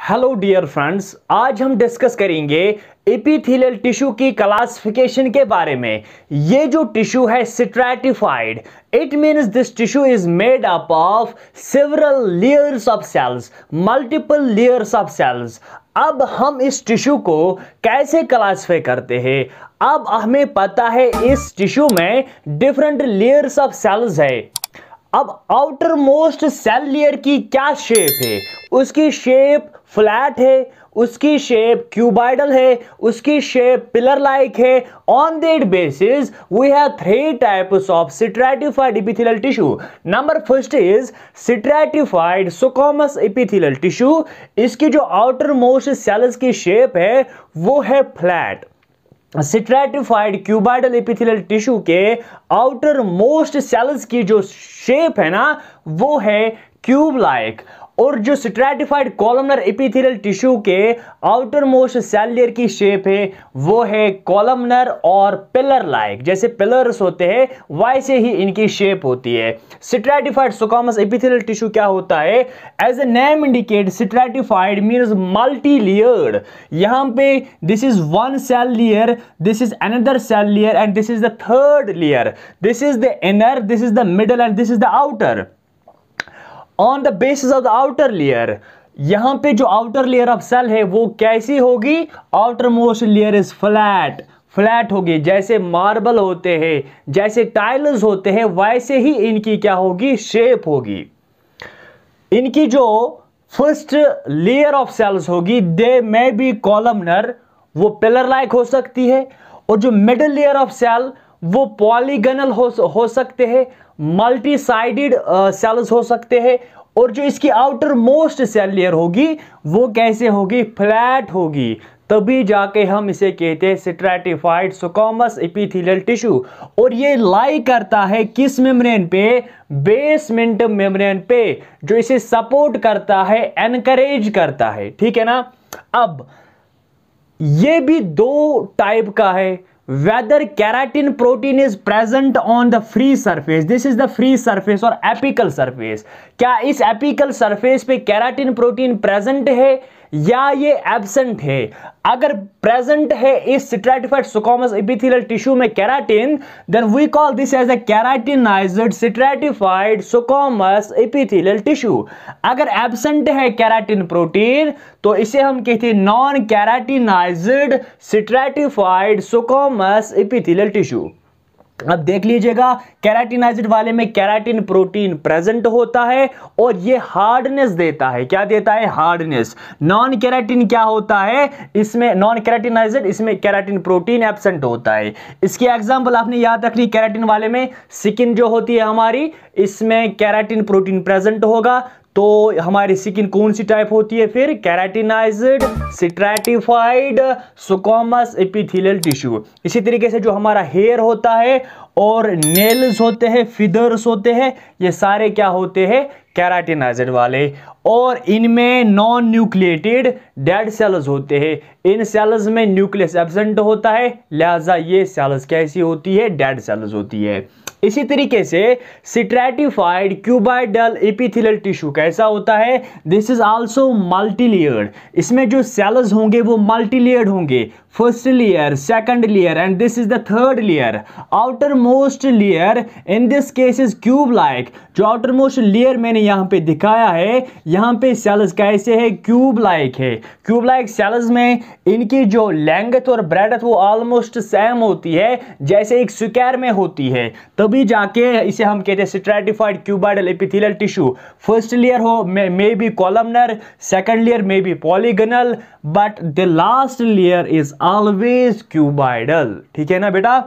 Hello dear friends, आज हम discuss करेंगे एपिथेलियल टिश्यू की क्लासिफिकेशन के बारे में। ये जो टिश्यू है stratified, it means this tissue is made up of several layers of cells, multiple layers of cells. अब हम इस टिश्यू को कैसे क्लासिफाई करते हैं? अब हमें पता है इस टिश्यू में डिफरेंट लेयर्स ऑफ सेल्स है। अब आउटर मोस्ट सेल लेयर की क्या शेप है? उसकी शेप फ्लैट है, उसकी शेप क्यूबॉइडल है, उसकी शेप पिलर लाइक है। On that basis we have three types of stratified epithelial tissue. Number first is stratified squamous epithelial tissue. इसकी जो आउटर मोस्ट सेल्स की शेप है वो है flat. Stratified cuboidal epithelial tissue के आउटर मोस्ट सेल्स की जो शेप है ना वो है क्यूब लाइक, और जो स्ट्रैटिफाइड कॉलमनर एपिथेलियल टिश्यू के आउटर मोस्ट सेल लेयर की शेप है वो है कॉलमनर और पिलर लाइक। जैसे पिलर्स होते हैं वैसे ही इनकी शेप होती है। स्ट्रैटिफाइड स्क्वैमस एपिथेलियल टिश्यू क्या होता है? As a name indicate, stratified means multi layered. यहां पे this is one cell layer, this is another cell layer and this is the third layer. This is the inner, this is the middle and this is the outer. On the basis of the outer layer, यहां पे जो outer layer of cell है वो कैसी होगी? Outer most layer is flat होगी। जैसे marble होते हैं, जैसे टाइल्स होते हैं, वैसे ही इनकी क्या होगी? शेप होगी। इनकी जो फर्स्ट लेयर ऑफ सेल्स होगी दे मे बी कॉलमनर, वो पिलर लाइक हो सकती है, और जो मिडिल लेयर ऑफ सेल वो पॉलीगनल हो सकते हैं, मल्टी साइडेड सेल्स हो सकते हैं, और जो इसकी आउटर मोस्ट सेल लेयर होगी वो कैसे होगी? फ्लैट होगी। तभी जाके हम इसे कहते हैं स्ट्रैटिफाइड स्क्वैमस एपिथेलियल टिश्यू। और ये लाई करता है किस मेम्ब्रेन पे? बेसमेंट मेम्ब्रेन पे, जो इसे सपोर्ट करता है, एनकरेज करता है। ठीक है ना? अब ये भी दो टाइप का है। Whether keratin protein is present on the free surface, this is the free surface और apical surface। क्या इस apical surface पे keratin protein present है या ये एब्सेंट है? अगर प्रेजेंट है इस स्ट्रैटिफाइड स्क्वैमस एपिथेलियल टिश्यू में keratin, then we call this as a keratinized stratified squamous epithelial tissue. अगर एब्सेंट है केराटिन प्रोटीन तो इसे हम कहते हैं non keratinized stratified squamous epithelial tissue. अब देख लीजिएगा, केराटिनाइज्ड वाले में केराटिन प्रोटीन प्रेजेंट होता है और ये हार्डनेस देता है। क्या देता है? हार्डनेस। नॉन केराटिन क्या होता है? इसमें नॉन केराटिनाइज्ड, इसमें केराटिन प्रोटीन एब्सेंट होता है। इसकी एग्जांपल आपने याद रख ली, केराटिन वाले में स्किन जो होती है हमारी, इसमें केराटिन प्रोटीन प्रेजेंट होगा, तो हमारी स्किन कौन सी टाइप होती है फिर? Keratinized stratified squamous epithelial tissue. इसी तरीके से जो हमारा हेयर होता है और नेल्स होते हैं, फिदर्स होते हैं, ये सारे क्या होते हैं? केराटिनाइज्ड वाले। और इनमें नॉन न्यूक्लिएटेड डेड सेल्स होते हैं। इन सेल्स में न्यूक्लियस एब्सेंट होता है, लिहाजा ये सेल्स कैसी होती है? डेड सेल्स होती है। इसी तरीके से स्ट्रैटिफाइड क्यूबॉइडल एपिथेलियल टिश्यू कैसा होता है? This is also multi layered. इसमें जो सेल्स होंगे वो मल्टी लेयर्ड होंगे। First layer, second layer and this is the third layer. Outer most layer in this case is cube like. जो outer most layer मैंने यहां पे दिखाया है, यहां पे सेल्स कैसे है? क्यूब लाइक है। क्यूब लाइक सेल्स में इनकी जो लेंथ और ब्रेडथ वो ऑलमोस्ट सेम होती है जैसे एक स्क्वायर में होती है। तभी जाके इसे हम कहते हैं stratified cuboidal epithelial tissue. First layer हो may be columnar, second layer may be polygonal, but the last layer is always cuboidal. ठीक है ना बेटा?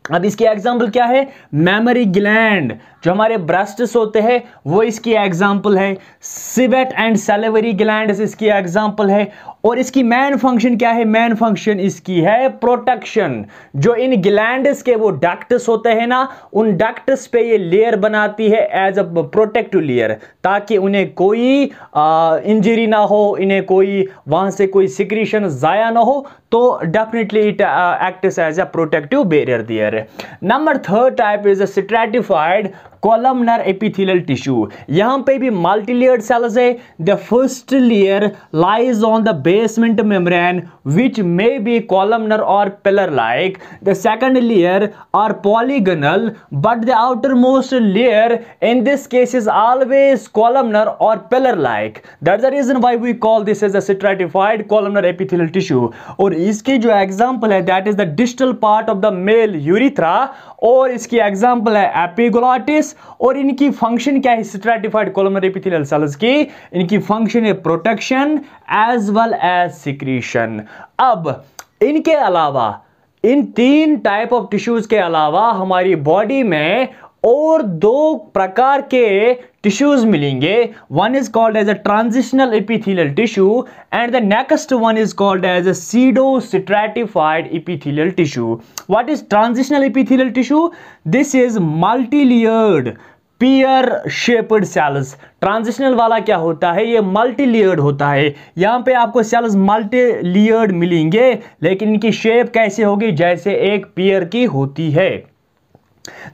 अब इसकी एग्जाम्पल क्या है? मेमरी ग्लैंड, जो हमारे ब्रेस्ट्स होते हैं वो इसकी एग्जाम्पल है। सिवेट एंड सैलिवरी ग्लैंड इसकी एग्जाम्पल है। और इसकी मेन फंक्शन क्या है? मेन फंक्शन इसकी है प्रोटेक्शन। जो इन ग्लैंड्स के वो डक्ट्स होते हैं ना, उन डक्ट्स पे ये लेयर बनाती है एज अ प्रोटेक्टिव लेयर, ताकि उन्हें कोई इंजरी ना हो, इन्हें कोई वहां से कोई सिक्रीशन जाया ना हो, तो definitely it acts as a protective barrier there. Number third type is a stratified columnar epithelial tissue. यहां पे भी मल्टीलेयर्ड सेल्स है। The first layer lies on the basement membrane which may be columnar और pillar like. The second layer are polygonal but the outermost layer in this case is always columnar or pillar like. That's the reason why we call this as a stratified columnar epithelial tissue. और इसकी जो example है that is the distal part of the male urethra, और इसकी example है epiglottis. और इनकी function क्या है stratified columnar epithelial cells की? इनकी फंक्शन है protection as well as secretion. अब इनके अलावा, इन तीन टाइप ऑफ टिश्यूज के अलावा हमारी बॉडी में और दो प्रकार के टिश्यूज मिलेंगे। One is called as a transitional epithelial tissue and the next one is called as a pseudo stratified epithelial tissue. What is transitional epithelial tissue? This is multilayered pear shaped cells. Transitional वाला क्या होता है? ये multilayered होता है। यहां पे आपको सेल्स मल्टीलेयर्ड मिलेंगे, लेकिन इनकी शेप कैसे होगी? जैसे एक पियर की होती है।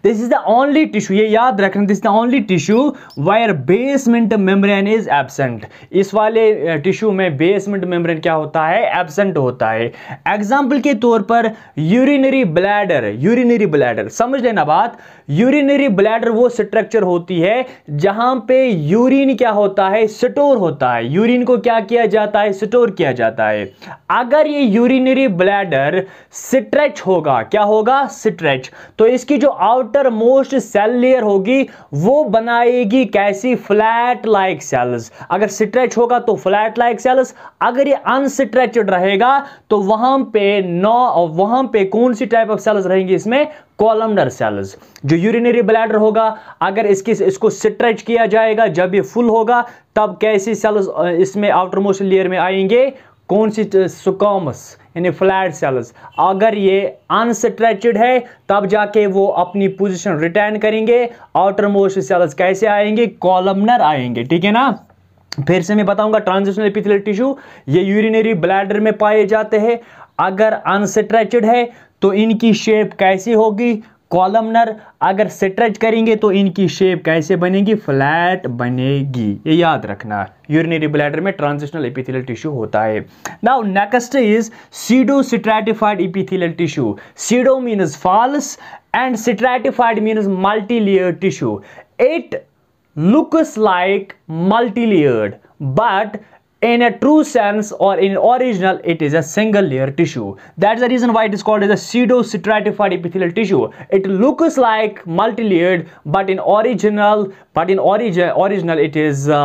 This is the only tissue, ये याद रखना, this is the only tissue wire basement membrane is absent. इस वाले टिश्यू में बेसमेंट मेम्ब्रेन क्या होता है? एब्सेंट होता है। एग्जाम्पल के तौर पर यूरिनरी ब्लैडर। यूरिनरी ब्लैडर समझ लेना बात। यूरिनरी ब्लैडर वो स्ट्रक्चर होती है जहां पे यूरिन क्या होता है? स्टोर होता है। यूरिन को क्या किया जाता है? स्टोर किया जाता है। अगर ये यूरिनरी ब्लैडर स्ट्रेच होगा, क्या होगा? स्ट्रेच, तो इसकी जो आउटर मोस्ट सेल लेयर होगी वो बनाएगी कैसी? Flat like cells. अगर स्ट्रेच होगा तो फ्लैट लाइक सेल्स, अगर ये अनस्ट्रेचड रहेगा तो वहां पे कौन सी टाइप ऑफ सेल्स रहेंगी? इसमें कॉलमनर सेल्स। जो यूरिनरी ब्लैडर होगा, अगर इसको स्ट्रेच किया जाएगा, जब ये फुल होगा तब कैसी सेल्स इसमें आउटर मोस्ट लेयर में आएंगे? कौन सी? स्क्वामस यानी फ्लैट सेल्स। अगर ये अनस्ट्रेचड है तब जाके वो अपनी पोजीशन रिटेन करेंगे। आउटर मोस्ट सेल्स कैसे आएंगे? कॉलमनर आएंगे। ठीक है ना? फिर से मैं बताऊंगा। ट्रांजिशनल एपिथेलियल टिश्यू ये यूरिनरी ब्लैडर में पाए जाते हैं। अगर अनस्ट्रेचड है तो इनकी शेप कैसी होगी? कॉलमनर। अगर स्ट्रेच करेंगे तो इनकी शेप कैसे बनेगी? फ्लैट बनेगी। ये याद रखना, यूरिनरी ब्लैडर में ट्रांजिशनल एपिथेलियल टिश्यू होता है। Now next is pseudo stratified epithelial tissue. Pseudo means false and stratified means multilayered tissue. It looks like multi-layered, but in a true sense or in original it is a single layer tissue. That's the reason why it is called as a pseudo stratified epithelial tissue. It looks like multi-layered, but in original it is a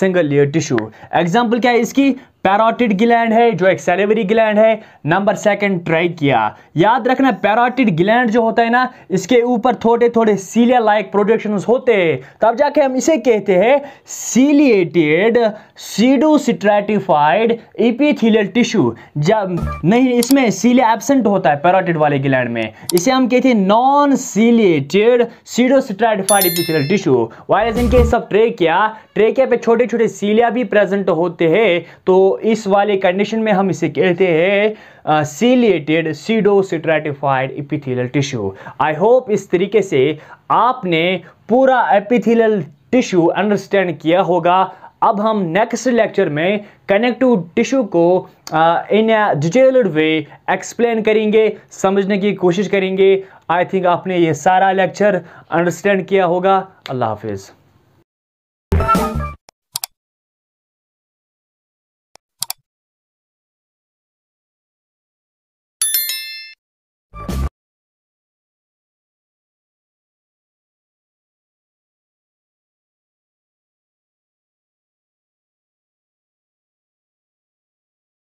single layer tissue. Example क्या है इसकी? Parotid gland है जो एक salivary gland है। Number second trachea. याद रखना, parotid gland जो होता है ना, इसके ऊपर थोड़े थोड़े सीलिया लाइक प्रोजेक्शंस होते हैं, तब जाके हम इसे कहते हैं ciliated pseudo stratified epithelial tissue. जब नहीं, इसमें सीलिया एब्सेंट होता है पैरोटिड वाले ग्लैंड में, इसे हम कहते हैं non ciliated pseudo stratified epithelial tissue. Wise in case of trachea पे छोटे छोटे सीलिया भी प्रेजेंट होते हैं, तो इस वाले कंडीशन में हम इसे कहते हैं ciliated pseudo stratified epithelial tissue. I hope इस तरीके से आपने पूरा एपिथेलियल टिश्यू अंडरस्टैंड किया होगा। अब हम नेक्स्ट लेक्चर में कनेक्टिव टिश्यू को इन अ डिटेल्ड वे एक्सप्लेन करेंगे, समझने की कोशिश करेंगे। आई थिंक आपने ये सारा लेक्चर अंडरस्टैंड किया होगा। अल्लाह हाफिज़।